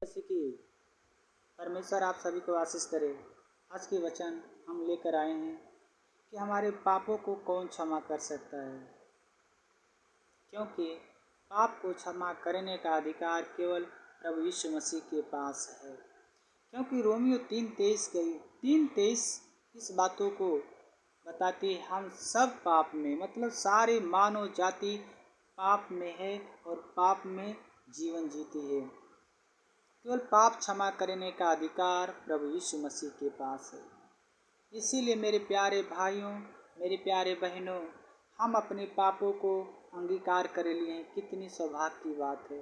जैसे कि परमेश्वर आप सभी को आशीष करे। आज के वचन हम लेकर आए हैं कि हमारे पापों को कौन क्षमा कर सकता है, क्योंकि पाप को क्षमा करने का अधिकार केवल प्रभु यीशु मसीह के पास है। क्योंकि रोमियो 3:23 इस बातों को बताती है, हम सब पाप में मतलब सारे मानव जाति पाप में है और पाप में जीवन जीती है। केवल पाप क्षमा करने का अधिकार प्रभु यीशु मसीह के पास है। इसीलिए मेरे प्यारे भाइयों, मेरे प्यारे बहनों, हम अपने पापों को अंगीकार कर लिए हैं। कितनी सौभाग्य की बात है।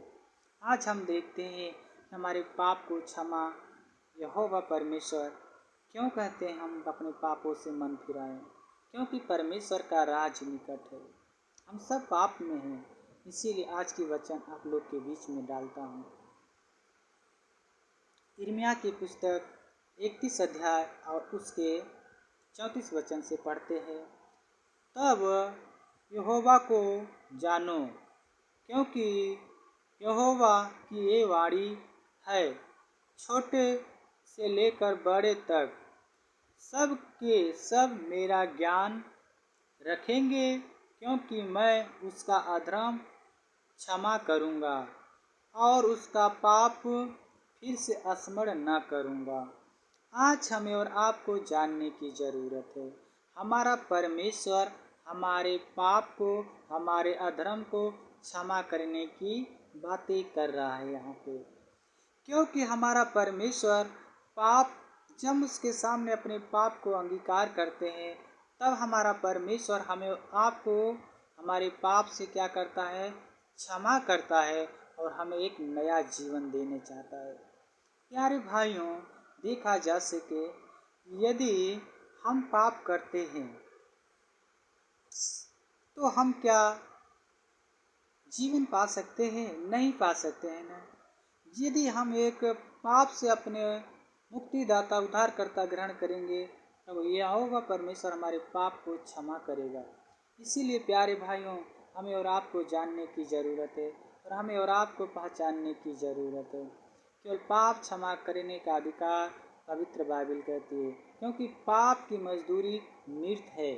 आज हम देखते हैं हमारे पाप को क्षमा यहोवा परमेश्वर क्यों कहते हैं हम अपने पापों से मन फिराएं, क्योंकि परमेश्वर का राज निकट है। हम सब पाप में हैं। इसीलिए आज की वचन आप लोग के बीच में डालता हूँ। यिर्मयाह की पुस्तक 31 अध्याय और उसके 34 वचन से पढ़ते हैं। तब यहोवा को जानो, क्योंकि यहोवा की ये वाणी है, छोटे से लेकर बड़े तक सब के सब मेरा ज्ञान रखेंगे, क्योंकि मैं उसका अधर्म क्षमा करूँगा और उसका पाप फिर से स्मरण न करूँगा। आज हमें और आपको जानने की ज़रूरत है, हमारा परमेश्वर हमारे पाप को, हमारे अधर्म को क्षमा करने की बातें कर रहा है यहाँ पे। क्योंकि हमारा परमेश्वर पाप, जब उसके सामने अपने पाप को अंगीकार करते हैं, तब हमारा परमेश्वर हमें आपको हमारे पाप से क्या करता है, क्षमा करता है और हमें एक नया जीवन देने चाहता है। प्यारे भाइयों, देखा जा सके यदि हम पाप करते हैं तो हम क्या जीवन पा सकते हैं? नहीं पा सकते हैं ना। यदि हम एक पाप से अपने मुक्तिदाता उद्धारकर्ता ग्रहण करेंगे, तब यहोवा परमेश्वर हमारे पाप को क्षमा करेगा। इसीलिए प्यारे भाइयों, हमें और आपको जानने की ज़रूरत है और हमें और आपको पहचानने की ज़रूरत है। केवल पाप क्षमा करने का अधिकार पवित्र बाइबल कहती है, क्योंकि पाप की मजदूरी मृत्यु है।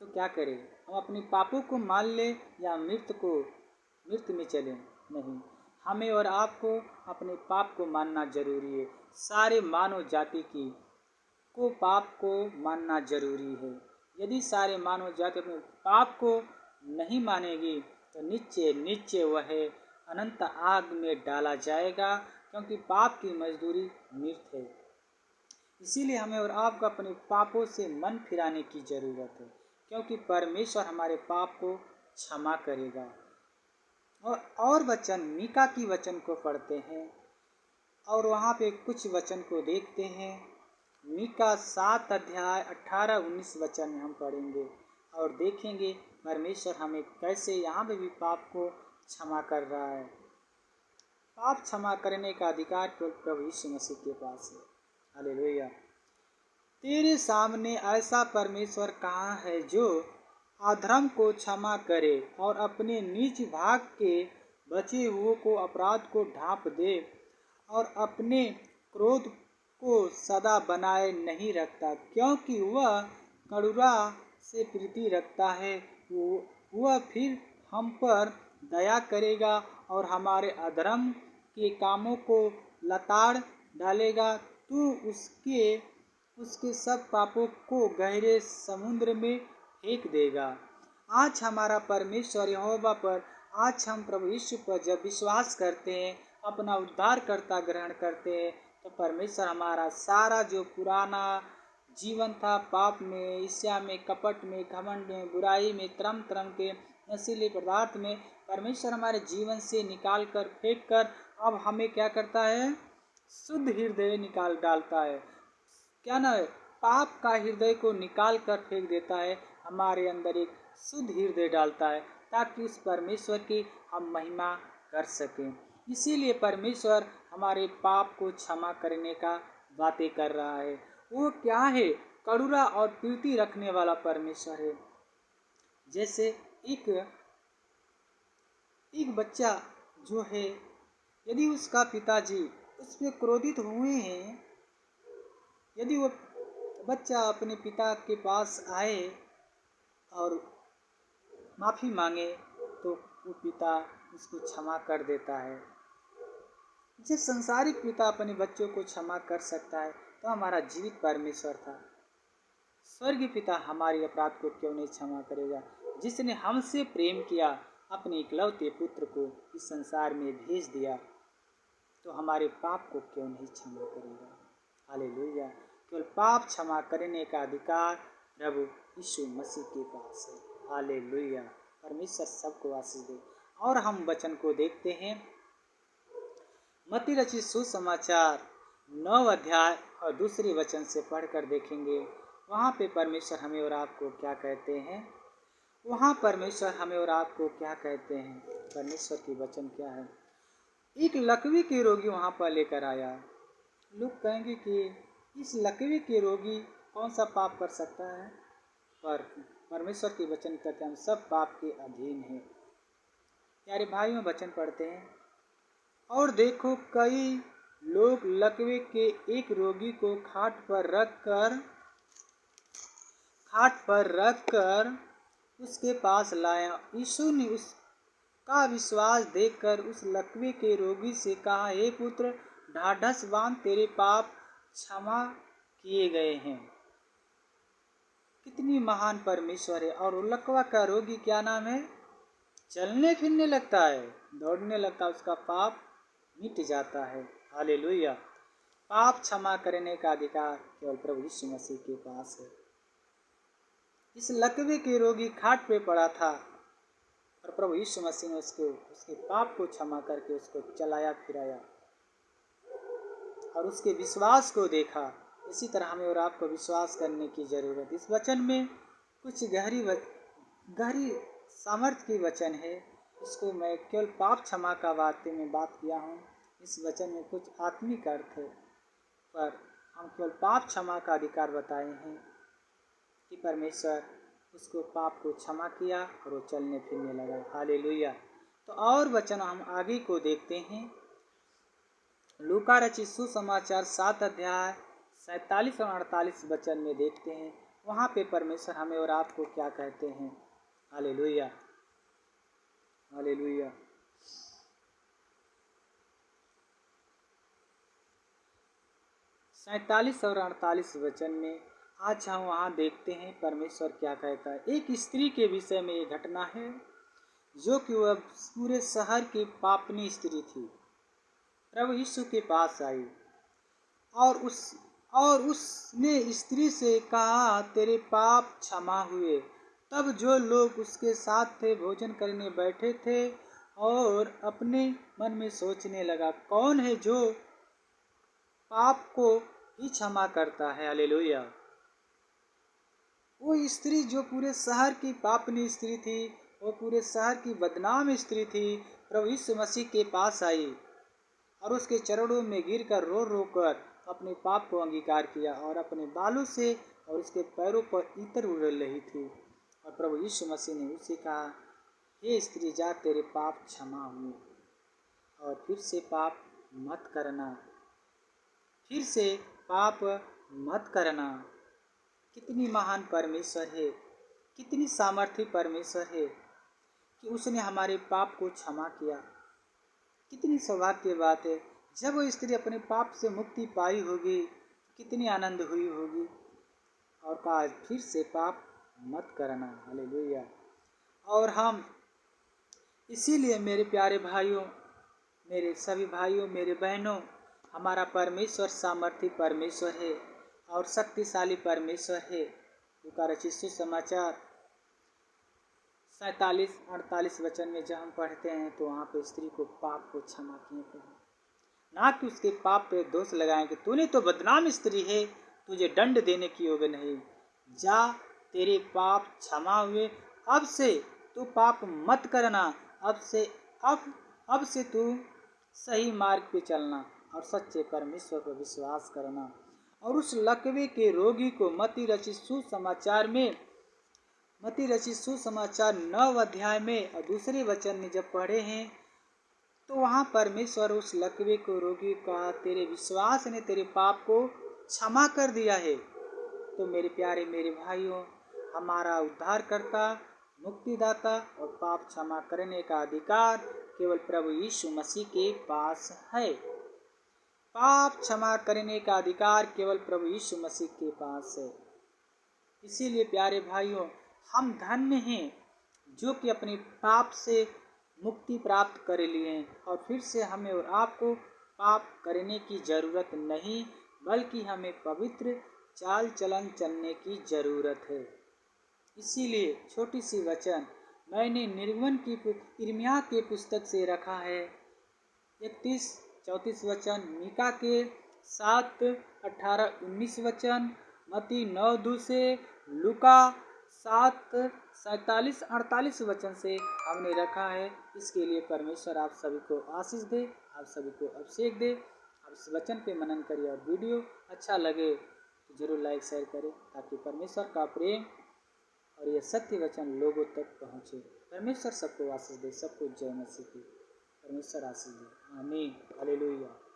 तो क्या करें? हम अपने पापों को मान लें या मृत्यु में चलें? नहीं, हमें और आपको अपने पाप को मानना जरूरी है। सारे मानव जाति को पाप को मानना जरूरी है। यदि सारे मानव जाति अपने पाप को नहीं मानेगी तो निश्चय वह अनंत आग में डाला जाएगा, क्योंकि पाप की मजदूरी मृत्यु है। इसीलिए हमें और आपको अपने पापों से मन फिराने की ज़रूरत है, क्योंकि परमेश्वर हमारे पाप को क्षमा करेगा। और वचन मीका की वचन को पढ़ते हैं और वहाँ पे कुछ वचन को देखते हैं। मीका 7 अध्याय 18-19 वचन में हम पढ़ेंगे और देखेंगे परमेश्वर हमें कैसे यहाँ पे भी पाप को क्षमा कर रहा है। पाप क्षमा करने का अधिकार केवल प्रभु यीशु मसीह के पास है। हालेलुया। तेरे सामने ऐसा परमेश्वर कहाँ है जो अधर्म को क्षमा करे और अपने निज भाग के बचे हुए को अपराध को ढांप दे और अपने क्रोध को सदा बनाए नहीं रखता, क्योंकि वह करुणा से प्रीति रखता है। वह फिर हम पर दया करेगा और हमारे अधर्म के कामों को लताड़ डालेगा। तू उसके सब पापों को गहरे समुद्र में फेंक देगा। आज हमारा परमेश्वर यहोवा पर, आज हम प्रभु यीशु पर जब विश्वास करते हैं, अपना उद्धारकर्ता ग्रहण करते हैं, तो परमेश्वर हमारा सारा जो पुराना जीवन था, पाप में, ईर्ष्या में, कपट में, घमंड में, बुराई में, तरम के नशीले पदार्थ में, परमेश्वर हमारे जीवन से निकाल कर फेंक कर अब हमें क्या करता है, शुद्ध हृदय निकाल डालता है। क्या ना है, पाप का हृदय को निकाल कर फेंक देता है, हमारे अंदर एक शुद्ध हृदय डालता है, ताकि उस परमेश्वर की हम महिमा कर सकें। इसीलिए परमेश्वर हमारे पाप को क्षमा करने का बातें कर रहा है। वो क्या है? करुणा और प्रीति रखने वाला परमेश्वर है। जैसे एक बच्चा जो है यदि उसका पिताजी उस पर क्रोधित हुए हैं, यदि वो बच्चा अपने पिता के पास आए और माफ़ी मांगे तो वो पिता उसको क्षमा कर देता है। जब संसारिक पिता अपने बच्चों को क्षमा कर सकता है तो हमारा जीवित परमेश्वर था, स्वर्गीय पिता हमारे अपराध को क्यों नहीं क्षमा करेगा? जिसने हमसे प्रेम किया, अपने इकलौते पुत्र को इस संसार में भेज दिया, तो हमारे पाप को क्यों नहीं क्षमा करेगा? हालेलुया। केवल पाप क्षमा करने का अधिकार प्रभु यीशु मसीह के पास है। हालेलुया। परमेश्वर सबको आशीष दे। और हम वचन को देखते हैं, मत्ती रचित सुसमाचार 9 अध्याय और 2 वचन से पढ़कर देखेंगे। वहाँ पे परमेश्वर हमें और आपको क्या कहते हैं? वहाँ परमेश्वर हमें और आपको क्या कहते हैं? परमेश्वर की वचन क्या है? एक लकवे के रोगी वहाँ पर लेकर आया। लोग कहेंगे कि इस लकवे के रोगी कौन सा पाप कर सकता है? पर परमेश्वर की वचन कहते हैं हम सब पाप के अधीन हैं। प्यारे भाइयों, वचन पढ़ते हैं, और देखो कई लोग लकवे के एक रोगी को खाट पर रखकर उसके पास लाया। यीशु ने उसका विश्वास देखकर उस लकवे के रोगी से कहा, हे पुत्र, ढाढ़स बांध, तेरे पाप क्षमा किए गए हैं। कितनी महान परमेश्वर है। और लकवा का रोगी क्या नाम है? चलने फिरने लगता है, दौड़ने लगता है, उसका पाप मिट जाता है। हालेलुया। पाप क्षमा करने का अधिकार केवल प्रभु यीशु मसीह के पास है। इस लकवे के रोगी खाट पे पड़ा था और प्रभु यीशु मसीह ने उसके पाप को क्षमा करके उसको चलाया फिराया और उसके विश्वास को देखा। इसी तरह हमें और आपको विश्वास करने की जरूरत। इस वचन में कुछ गहरी सामर्थ्य की वचन है। इसको मैं केवल पाप क्षमा का वास्ते में बात किया हूँ। इस वचन में कुछ आत्मिक अर्थ है, पर हम केवल पाप क्षमा का अधिकार बताए हैं कि परमेश्वर उसको पाप को क्षमा किया और वो चलने फिरने लगा। हालेलुया। तो और वचन हम आगे को देखते हैं। लूका रचित सुसमाचार 7 अध्याय 47 और 48 वचन में देखते हैं। वहाँ पे परमेश्वर हमें और आपको क्या कहते हैं? Hallelujah, hallelujah. 47 और 48 वचन में आज हम वहाँ देखते हैं परमेश्वर क्या कहता है। एक स्त्री के विषय में ये घटना है, जो कि वह पूरे शहर की पापनी स्त्री थी। प्रभु यीशु के पास आई और उसने स्त्री से कहा, तेरे पाप क्षमा हुए। तब जो लोग उसके साथ थे भोजन करने बैठे थे और अपने मन में सोचने लगा, कौन है जो पाप को भी क्षमा करता है? हालेलुया। वो स्त्री जो पूरे शहर की पापनी स्त्री थी, वो पूरे शहर की बदनाम स्त्री थी, प्रभु यीशु मसीह के पास आई और उसके चरणों में गिरकर रो रो कर अपने पाप को अंगीकार किया और अपने बालों से और उसके पैरों पर इत्र उड़ल रही थी। और प्रभु यीशु मसीह ने उससे कहा, हे स्त्री, जा, तेरे पाप क्षमा हुए और फिर से पाप मत करना, फिर से पाप मत करना। कितनी महान परमेश्वर है, कितनी सामर्थ्य परमेश्वर है कि उसने हमारे पाप को क्षमा किया। कितनी सौभाग्य की बात है। जब वो स्त्री अपने पाप से मुक्ति पाई होगी, कितनी आनंद हुई होगी। और कहा, फिर से पाप मत करना। हालेलुया। और हम इसीलिए मेरे प्यारे भाइयों, मेरे सभी भाइयों, मेरे बहनों, हमारा परमेश्वर सामर्थ्य परमेश्वर है और शक्तिशाली परमेश्वर है। लूका रचित सुसमाचार 47-48 वचन में जब हम पढ़ते हैं तो वहाँ पे स्त्री को पाप को क्षमा किए थे, ना कि उसके पाप पे दोष लगाएं कि तूने तो बदनाम स्त्री है, तुझे दंड देने की योग्य नहीं। जा, तेरे पाप क्षमा हुए, अब से तू पाप मत करना। अब से तू सही मार्ग पे चलना और सच्चे परमेश्वर पर विश्वास करना। और उस लकवे के रोगी को मत्ती रचित सुसमाचार 9 अध्याय में और 2 वचन में जब पढ़े हैं तो वहाँ परमेश्वर उस लकवे को रोगी का तेरे विश्वास ने तेरे पाप को क्षमा कर दिया है। तो मेरे प्यारे मेरे भाइयों, हमारा उद्धारकर्ता, मुक्तिदाता और पाप क्षमा करने का अधिकार केवल प्रभु यीशु मसीह के पास है। पाप क्षमा करने का अधिकार केवल प्रभु यीशु मसीह के पास है। इसीलिए प्यारे भाइयों, हम धन्य हैं जो कि अपने पाप से मुक्ति प्राप्त कर लिए हैं और फिर से हमें और आपको पाप करने की जरूरत नहीं, बल्कि हमें पवित्र चाल चलन चलने की जरूरत है। इसीलिए छोटी सी वचन मैंने निर्गमन की यिर्मयाह के पुस्तक से रखा है। 31-34 वचन, मीका के 7-18-19 वचन, मत्ती 9-2 से, लूका 7-47-48 वचन से हमने रखा है। इसके लिए परमेश्वर आप सभी को आशीष दे, आप सभी को अभिषेक दे। आप इस वचन पे मनन करिए और वीडियो अच्छा लगे तो जरूर लाइक शेयर करें, ताकि परमेश्वर का प्रेम और ये सत्य वचन लोगों तक पहुँचे। परमेश्वर सबको आशीष दे, सबको जय मसीह की। परमेश्वर आशीष दे। आमीन। हालेलुया।